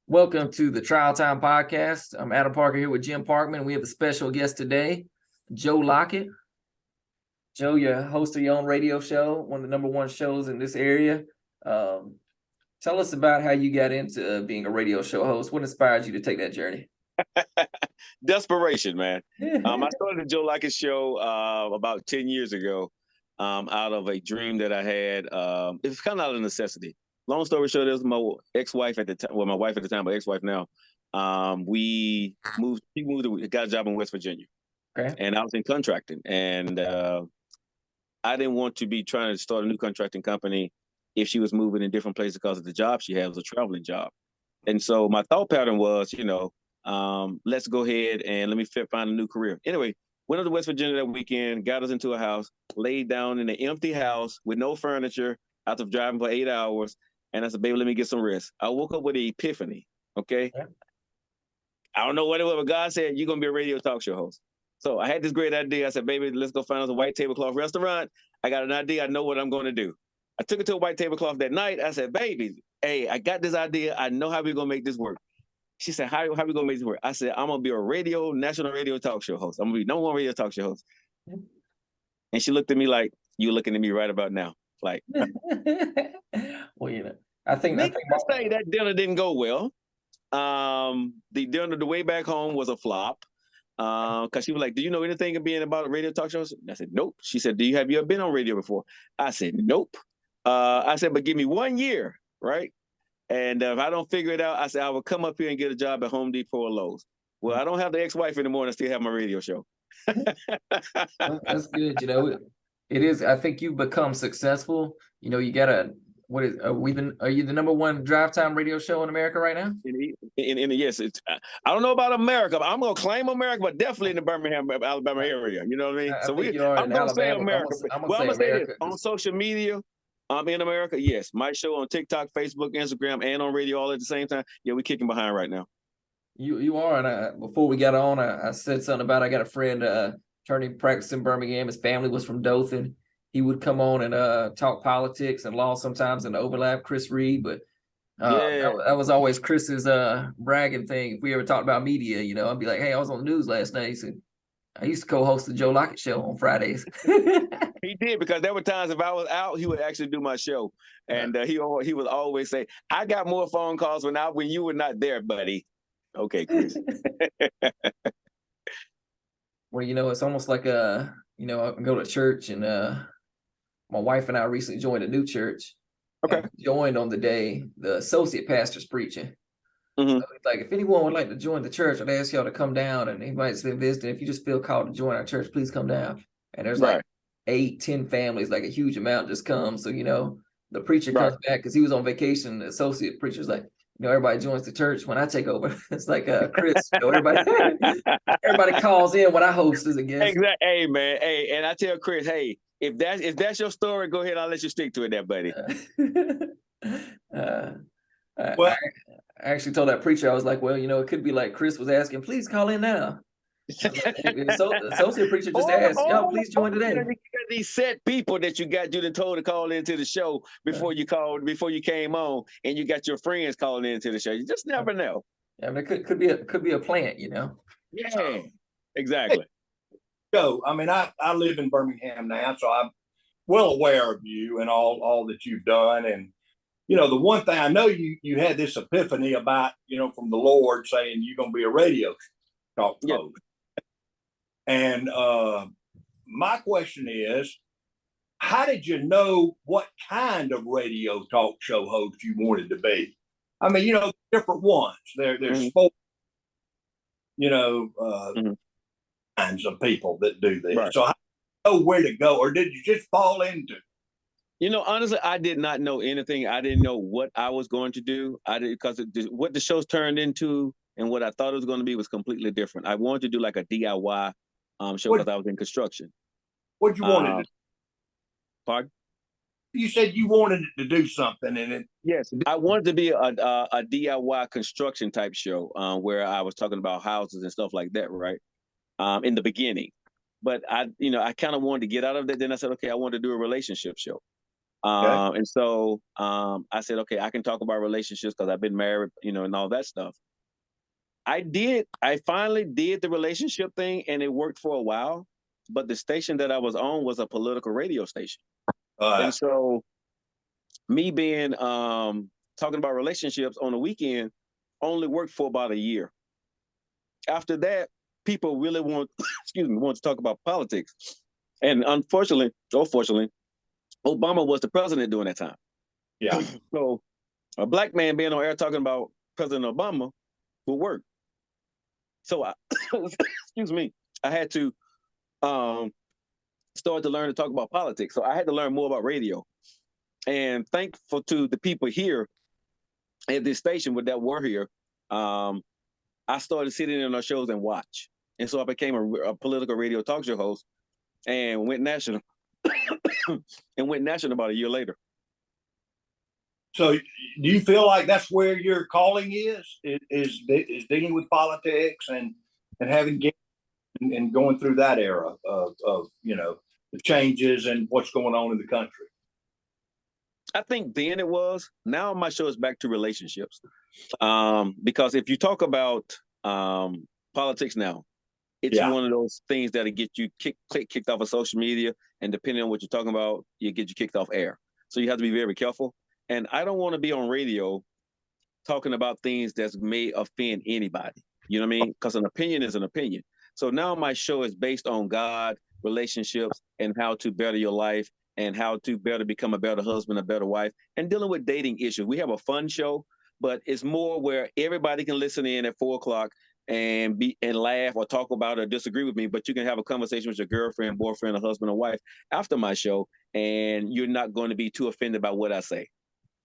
Welcome to the Trial Time Podcast. I'm Adam Parker here with Jim Parkman. We have a special guest today, Joe Lockett. Joe, you're a host of your own radio show, one of the #1 shows in this area. Tell us about how you got into being a radio show host. What inspired you to take that journey? Desperation, man. I started the Joe Lockett show about 10 years ago out of a dream that I had. It was kind of out of necessity. Long story short, it was my ex-wife at the time. Well, my wife at the time, but ex-wife now. She got a job in West Virginia. Okay. And I was in contracting. And I didn't want to be trying to start a new contracting company if she was moving in different places because of the job she had was a traveling job. And so my thought pattern was, let's go ahead and let me find a new career. Anyway, went up to West Virginia that weekend, got us into a house, laid down in an empty house with no furniture after driving for 8 hours. And I said, baby, let me get some rest. I woke up with an epiphany, okay? Yeah. I don't know what it was, but God said, you're going to be a radio talk show host. So I had this great idea. I said, baby, let's go find us a white tablecloth restaurant. I got an idea. I know what I'm going to do. I took it to a white tablecloth that night. I said, baby, hey, I got this idea. I know how we're going to make this work. She said, how are we going to make this work? I said, I'm going to be a national radio talk show host. I'm going to be #1 radio talk show host. And she looked at me like, you're looking at me right about now. Like, well, I think say that dinner didn't go well. The dinner, the way back home was a flop. Because she was like, do you know anything of being about a radio talk show? I said, nope. She said, have you ever been on radio before? I said, nope. I said, but give me 1 year, right? And if I don't figure it out, I said, I will come up here and get a job at Home Depot or Lowe's. Well, I don't have the ex-wife anymore and I still have my radio show. That's good. It is. I think you've become successful. You got are you the #1 drive time radio show in America right now? Yes, I don't know about America, but I'm gonna claim America, but definitely in the Birmingham, Alabama area. You know what I mean? I'm gonna say America. I'm gonna say this on social media. I'm in America. Yes, my show on TikTok, Facebook, Instagram, and on radio all at the same time. Yeah, we're kicking behind right now. You are, and before we got on, I said something about I got a friend, attorney practiced in Birmingham. His family was from Dothan. He would come on and talk politics and law sometimes in the overlap. Chris Reed, but that was always Chris's bragging thing. If we ever talked about media, I'd be like, "Hey, I was on the news last night." He said, I used to co-host the Joe Lockett show on Fridays. He did, because there were times if I was out, he would actually do my show, and he would always say, "I got more phone calls when you were not there, buddy." Okay, Chris. Well, it's almost like I go to church, and my wife and I recently joined a new church. Okay. Joined on the day the associate pastor's preaching. Mm-hmm. So it's like, if anyone would like to join the church, I'd ask y'all to come down, and anybody's been visiting, if you just feel called to join our church, please come down. And there's like 8-10 families, like a huge amount just come. So, the preacher comes back because he was on vacation. The associate preacher's like, everybody joins the church when I take over. It's like Chris, everybody calls in when I host as a guest. Exactly. Hey, man. Hey, and I tell Chris, hey, if that's your story, go ahead. I'll let you stick to it there, buddy. I actually told that preacher, I was like, well, it could be like Chris was asking, please call in now. The associate preacher just asked, y'all, please join today. You got these set people that you told to call into the show before you came on, and you got your friends calling into the show. You just never know. Yeah, I mean, it could be a plant, Yeah, exactly. So, I mean, I live in Birmingham now, so I'm well aware of you and all that you've done. And, the one thing I know, you had this epiphany about, from the Lord saying you're going to be a radio talk show. And my question is, how did you know what kind of radio talk show host you wanted to be? I mean, different ones. There's sports, kinds of people that do this. Right. So how do you know where to go, or did you just fall into? Honestly, I did not know anything. I didn't know what I was going to do. Because what the show's turned into and what I thought it was going to be was completely different. I wanted to do like a DIY show because I was in construction. What you wanted to do? Pardon? You said you wanted it to do something in it. Yes, I wanted to be a DIY construction type show where I was talking about houses and stuff like that, right? In the beginning. But I kind of wanted to get out of that. Then I said, okay, I want to do a relationship show. And so I said, okay, I can talk about relationships because I've been married, and all that stuff. I finally did the relationship thing, and it worked for a while. But the station that I was on was a political radio station. And so me being talking about relationships on the weekend only worked for about a year. After that, people really want to talk about politics. And unfortunately, or fortunately, Obama was the president during that time. Yeah. So a black man being on air talking about President Obama would work. So I had to start to learn to talk about politics. So I had to learn more about radio. And thankful to the people here at this station that were here, I started sitting in on shows and watch. And so I became a political radio talk show host and went national. About a year later. So do you feel like that's where your calling is dealing with politics and having and going through that era of the changes and what's going on in the country? I think then it was. Now my show is back to relationships. Because if you talk about politics now, it's one of those things that'll get you kicked off of social media, and depending on what you're talking about, you get you kicked off air. So you have to be very careful. And I don't want to be on radio talking about things that may offend anybody. You know what I mean? Because an opinion is an opinion. So now my show is based on God, relationships, and how to better your life, and how to better become a better husband, a better wife, and dealing with dating issues. We have a fun show, but it's more where everybody can listen in at 4:00 and laugh or talk about or disagree with me, but you can have a conversation with your girlfriend, boyfriend, or husband or wife after my show, and you're not going to be too offended by what I say.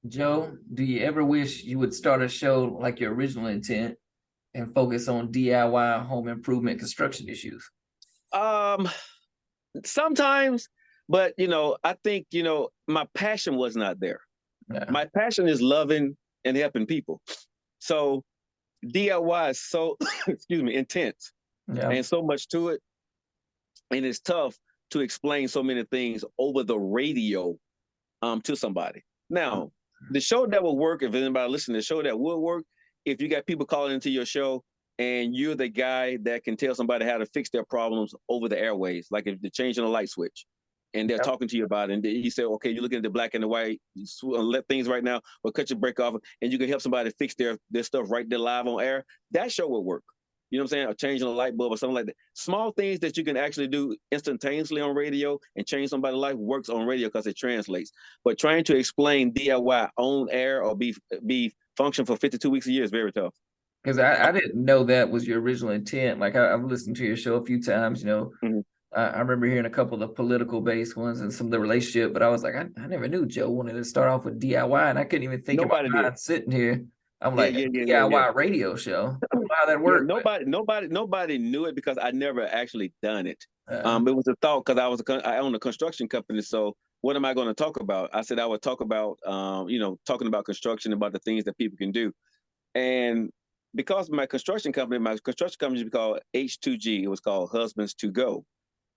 Joe, do you ever wish you would start a show like your original intent and focus on DIY, home improvement, construction issues? Sometimes, but I think my passion was not there. Yeah. My passion is loving and helping people. So DIY is so intense, and so much to it, and it's tough to explain so many things over the radio to somebody. Now, the show that will work, if anybody listening, the show that will work, if you got people calling into your show and you're the guy that can tell somebody how to fix their problems over the airways, like if they're changing a light switch and they're talking to you about it, and you say, okay, you're looking at the black and the white, let things right now, or cut your brake off, and you can help somebody fix their stuff right there live on air, that show will work. You know what I'm saying? Or changing a light bulb or something like that. Small things that you can actually do instantaneously on radio and change somebody's life works on radio because it translates. But trying to explain DIY on air or be function for 52 weeks a year is very tough. Because I didn't know that was your original intent. Like I've listened to your show a few times, Mm-hmm. I remember hearing a couple of political based ones and some of the relationship, but I was like, I never knew Joe wanted to start off with DIY, and I couldn't even think about it sitting here. I'm like, DIY radio show. I don't know how that worked. Nobody knew it because I never actually done it. It was a thought because I own a construction company. So what am I going to talk about? I said I would talk about, talking about construction, about the things that people can do. And because my construction company is called H2G. It was called Husbands to Go.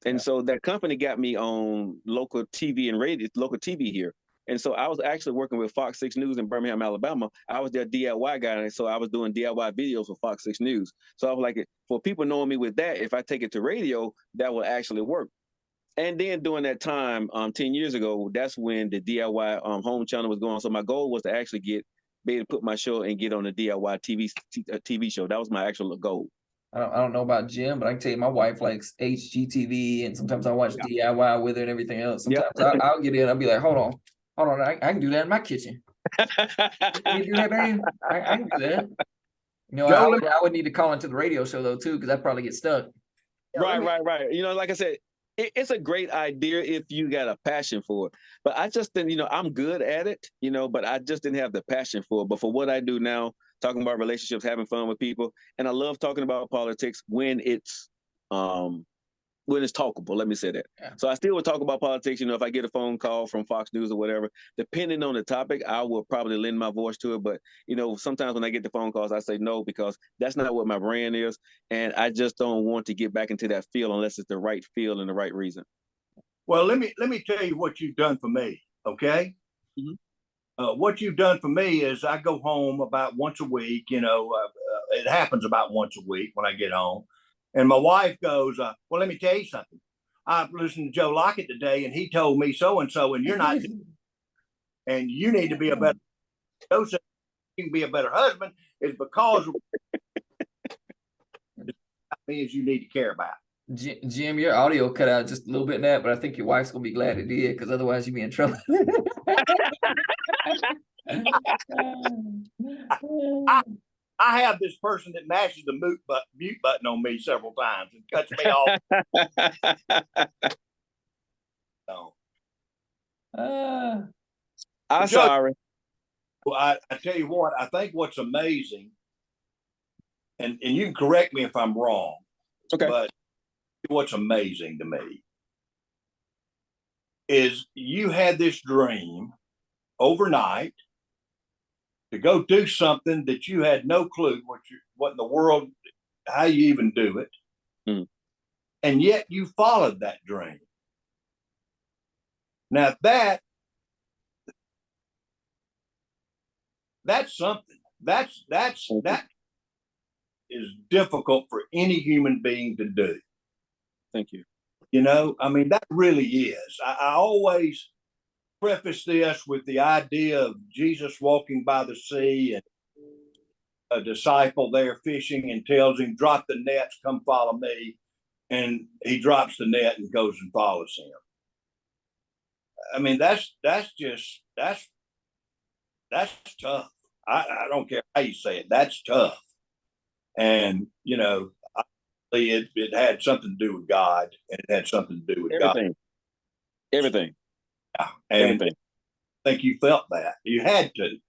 And so that company got me on local TV and radio, local TV here. And so I was actually working with Fox 6 News in Birmingham, Alabama. I was their DIY guy, and so I was doing DIY videos for Fox 6 News. So I was like, for people knowing me with that, if I take it to radio, that will actually work. And then during that time, 10 years ago, that's when the DIY home channel was going on. So my goal was to actually be able to put my show and get on the DIY TV show. That was my actual goal. I don't know about Jim, but I can tell you my wife likes HGTV, and sometimes I watch DIY with her and everything else. Sometimes I'll get in, I'll be like, hold on, I can do that in my kitchen. Can you do that, babe? I can do that. Joe, I would need to call into the radio show though too, because I'd probably get stuck. Right. Like I said, it's a great idea if you got a passion for it. But I just didn't, I'm good at it, but I just didn't have the passion for it. But for what I do now, talking about relationships, having fun with people, and I love talking about politics when it's talkable. Let me say that. Yeah. So I still would talk about politics. If I get a phone call from Fox News or whatever, depending on the topic, I will probably lend my voice to it. But sometimes when I get the phone calls, I say no because that's not what my brand is, and I just don't want to get back into that field unless it's the right field and the right reason. Well, let me tell you what you've done for me. Okay. Mhm. What you've done for me is I go home about once a week. It happens about once a week when I get home. And my wife goes, well, let me tell you something. I've listened to Joe Lockett today, and he told me so and so, and you're not, and you need to be a better. Joe said you can be a better husband is because means you need to care about. Jim, your audio cut out just a little bit in that, but I think your wife's gonna be glad it did, because otherwise you'd be in trouble. I have this person that mashes the mute button on me several times and cuts me off. So, I'm sorry. I tell you what, I think what's amazing, and you can correct me if I'm wrong, Okay. but what's amazing to me is you had this dream overnight to go do something that you had no clue what in the world, how you even do it. Mm. And yet you followed that dream. Now that's something. That is difficult for any human being to do. Thank you. I mean, that really is. I always preface this with the idea of Jesus walking by the sea and a disciple there fishing and tells him, drop the nets, come follow me. And he drops the net and goes and follows him. I mean, that's tough. I don't care how you say it. That's tough. And, it had something to do with God, and it had something to do with Everything. God. Everything. Yeah. And Everything. I think you felt that. You had to.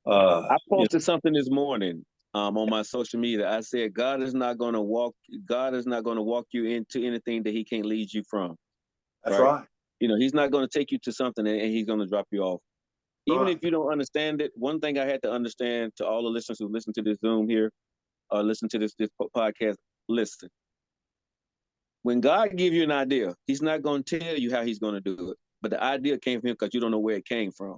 I posted something this morning on my social media. I said, God is not going to walk you into anything that he can't lead you from. That's right. He's not going to take you to something and he's going to drop you off. Even if you don't understand it, one thing I had to understand, to all the listeners who listen to this Zoom here, or listen to this podcast, listen. When God gives you an idea, he's not going to tell you how he's going to do it. But the idea came from him because you don't know where it came from.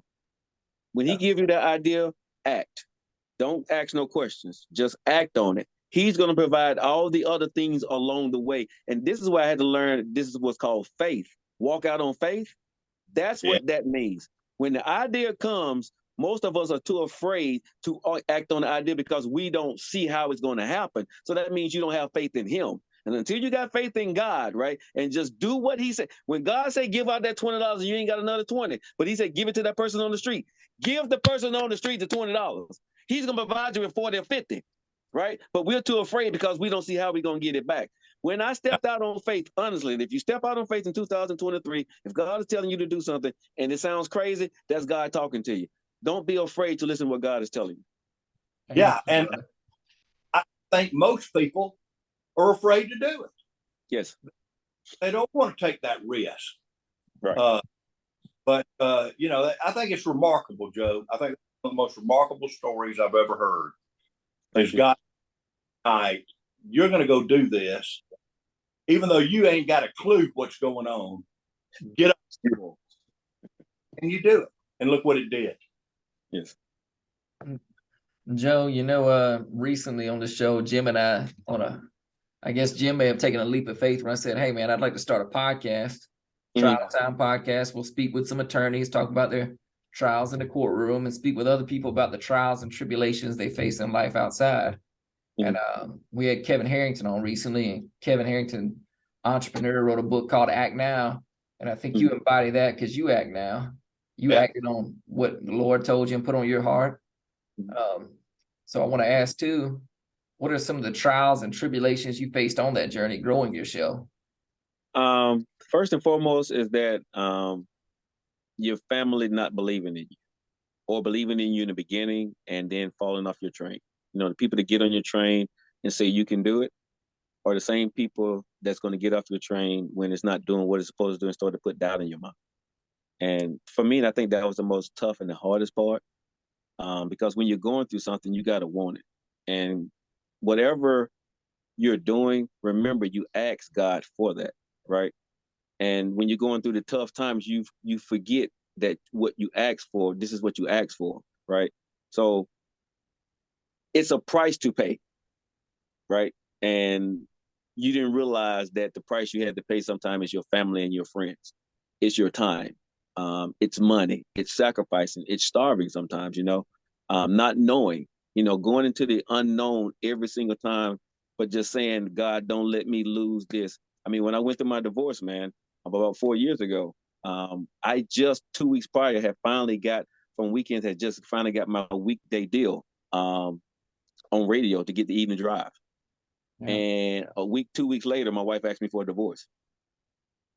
When he gives you that idea, act. Don't ask no questions. Just act on it. He's going to provide all the other things along the way. And this is why I had to learn, this is what's called faith. Walk out on faith. That's what that means. When the idea comes, most of us are too afraid to act on the idea because we don't see how it's going to happen. So that means you don't have faith in him. And until you got faith in God, right, and just do what he said. When God said give out that $20 and you ain't got another 20, but he said give it to that person on the street. Give the person on the street the $20. He's going to provide you with 40 or 50, right? But we're too afraid because we don't see how we're going to get it back. When I stepped out on faith, honestly, if you step out on faith in 2023, if God is telling you to do something and it sounds crazy, that's God talking to you. Don't be afraid to listen to what God is telling you. Yeah, and I think most people are afraid to do it. Yes. They don't want to take that risk. Right. But I think it's remarkable, Joe. I think one of the most remarkable stories I've ever heard is God, you're going to go do this, even though you ain't got a clue what's going on. Get up and you do it. And look what it did. Yes. Joe, recently on the show, Jim and I guess Jim may have taken a leap of faith when I said, hey, man, I'd like to start a podcast, Trial Time Podcast. We'll speak with some attorneys, talk about their trials in the courtroom, and speak with other people about the trials and tribulations they face in life outside. And we had Kevin Harrington on recently, and Kevin Harrington, entrepreneur, wrote a book called Act Now. And I think you embody that because you act now. You acted on what the Lord told you and put on your heart. So I want to ask too, what are some of the trials and tribulations you faced on that journey growing your show? First and foremost is that your family not believing in you, or believing in you in the beginning and then falling off your train. The people that get on your train and say you can do it are the same people that's going to get off your train when it's not doing what it's supposed to do and start to put doubt in your mind. And for me, I think that was the most tough and the hardest part, because when you're going through something, you got to want it. And whatever you're doing, remember you ask God for that, right? And when you're going through the tough times, you forget that what you asked for, this is what you asked for, right? So it's a price to pay, right? And you didn't realize that the price you had to pay sometimes is your family and your friends. It's your time. It's money. It's sacrificing. It's starving sometimes, not knowing, going into the unknown every single time, but just saying, God, don't let me lose this. I mean, when I went through my divorce, man, about 4 years ago, I just 2 weeks prior had finally got from weekends, had just finally got my weekday deal on radio to get the evening drive. Yeah. And 2 weeks later, my wife asked me for a divorce.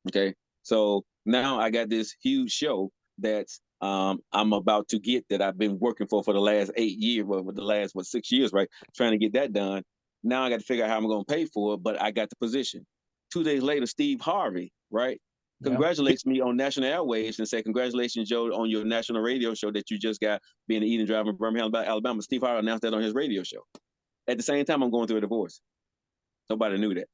Okay. So now I got this huge show that's I'm about to get, that I've been working for the last 8 years, well, the last 6 years, right? Trying to get that done. Now I got to figure out how I'm going to pay for it, but I got the position. 2 days later, Steve Harvey, right, congratulates me on national airwaves and say, "Congratulations, Joe, on your national radio show that you just got being an eating driver in Birmingham, Alabama." Steve Harvey announced that on his radio show. At the same time, I'm going through a divorce. Nobody knew that,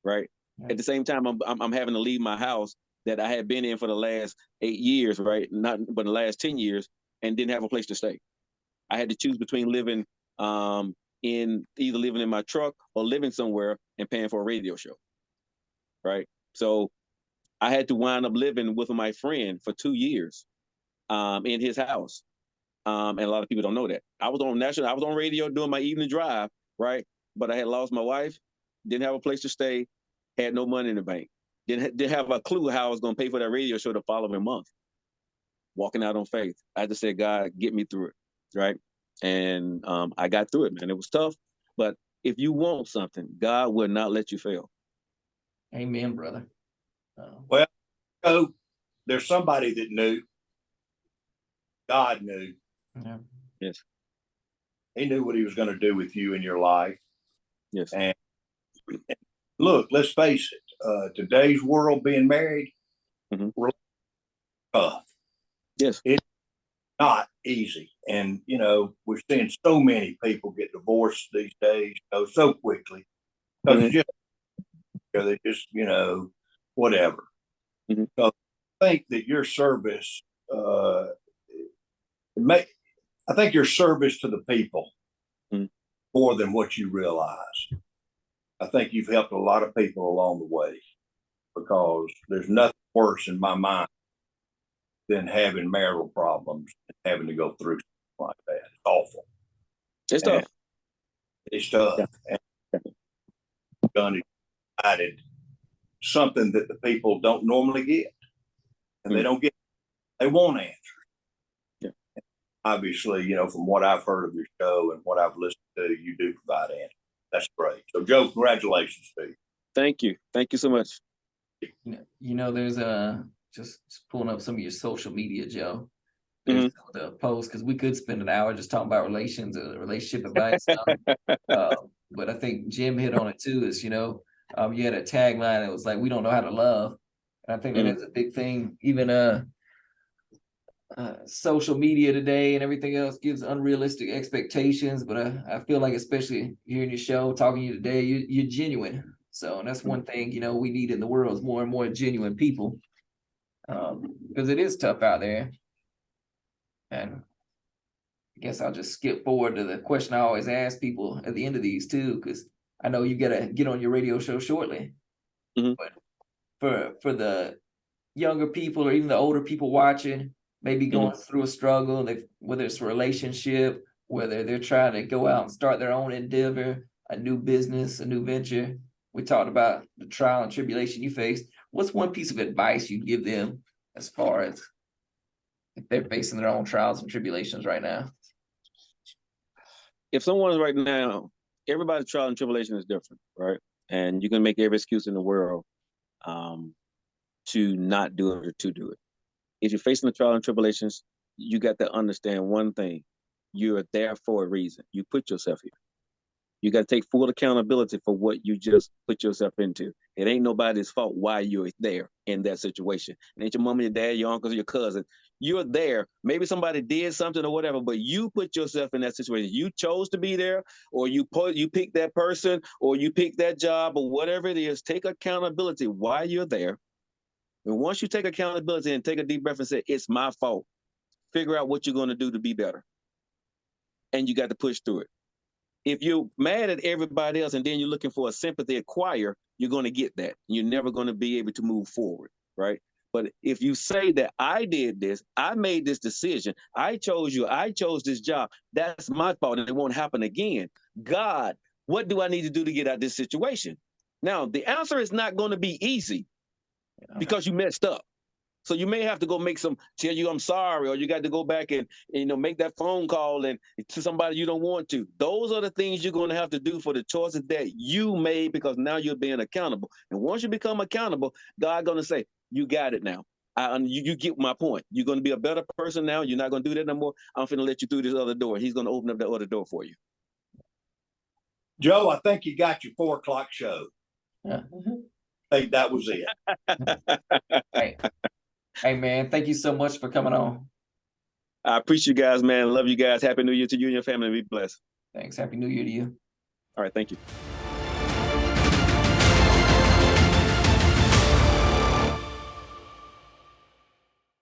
right? Yeah. At the same time, I'm having to leave my house that I had been in for the last 8 years, right? But the last 10 years, and didn't have a place to stay. I had to choose between living either living in my truck or living somewhere and paying for a radio show, right? So I had to wind up living with my friend for 2 years in his house. And a lot of people don't know that. I was on radio doing my evening drive, right? But I had lost my wife, didn't have a place to stay, had no money in the bank. Didn't have a clue how I was going to pay for that radio show the following month. Walking out on faith. I just said, God, get me through it, right? And I got through it, man. It was tough, but if you want something, God will not let you fail. Amen, brother. Well, there's somebody that knew. God knew. Yeah. Yes. He knew what he was going to do with you in your life. Yes. And look, let's face it, today's world, being married, really tough. Yes. It's not easy. And, we're seeing so many people get divorced these days, so quickly. Because they just, whatever. Mm-hmm. So I think that your service, I think your service to the people more than what you realize. I think you've helped a lot of people along the way, because there's nothing worse in my mind than having marital problems and having to go through something like that. It's awful. It's tough. It's tough. Yeah. And done provided something that the people don't normally get, and they don't get. They want answers. Yeah. Obviously, from what I've heard of your show and what I've listened to, you do provide answers. That's great. So, Joe, congratulations to you. Thank you. Thank you so much. There's just pulling up some of your social media, Joe. There's the post, because we could spend an hour just talking about relationship advice. But I think Jim hit on it too. Is you had a tagline that was like, "We don't know how to love." And I think that is a big thing. Even social media today and everything else gives unrealistic expectations. But I feel like, especially hearing your show, talking to you today, you're genuine. So, and that's one thing we need in the world, is more and more genuine people, because it is tough out there. And I guess I'll just skip forward to the question I always ask people at the end of these too, because I know you got to get on your radio show shortly. But for the younger people, or even the older people watching, maybe going through a struggle, whether it's a relationship, whether they're trying to go out and start their own endeavor, a new business, a new venture. We talked about the trial and tribulation you faced. What's one piece of advice you'd give them as far as if they're facing their own trials and tribulations right now? If someone's right now, everybody's trial and tribulation is different, right? And you can make every excuse in the world to not do it or to do it. If you're facing the trial and tribulations, you got to understand one thing. You're there for a reason. You put yourself here. You got to take full accountability for what you just put yourself into. It ain't nobody's fault why you're there in that situation. It ain't your mom, your dad, your uncles, your cousin. You're there. Maybe somebody did something or whatever, but you put yourself in that situation. You chose to be there, or you picked that person, or you picked that job, or whatever it is. Take accountability why you're there, And once you take accountability and take a deep breath and say, it's my fault, figure out what you're going to do to be better. And you got to push through it. If you're mad at everybody else and then you're looking for a sympathy acquire, you're going to get that. You're never going to be able to move forward, right? But if you say that I did this, I made this decision, I chose you, I chose this job, that's my fault and it won't happen again. God, what do I need to do to get out of this situation? Now, the answer is not going to be easy because you messed up. So you may have to go tell you I'm sorry, or you got to go back and make that phone call and to somebody you don't want to. Those are the things you're going to have to do for the choices that you made, because now you're being accountable. And once you become accountable, God's going to say, you got it now. You get my point. You're going to be a better person now. You're not going to do that no more. I'm going to let you through this other door. He's going to open up that other door for you. Joe, I think you got your 4 o'clock show. Yeah. I think that was it. Hey, man, thank you so much for coming on. I appreciate you guys, man. Love you guys. Happy New Year to you and your family. Be blessed. Thanks. Happy New Year to you. All right. Thank you.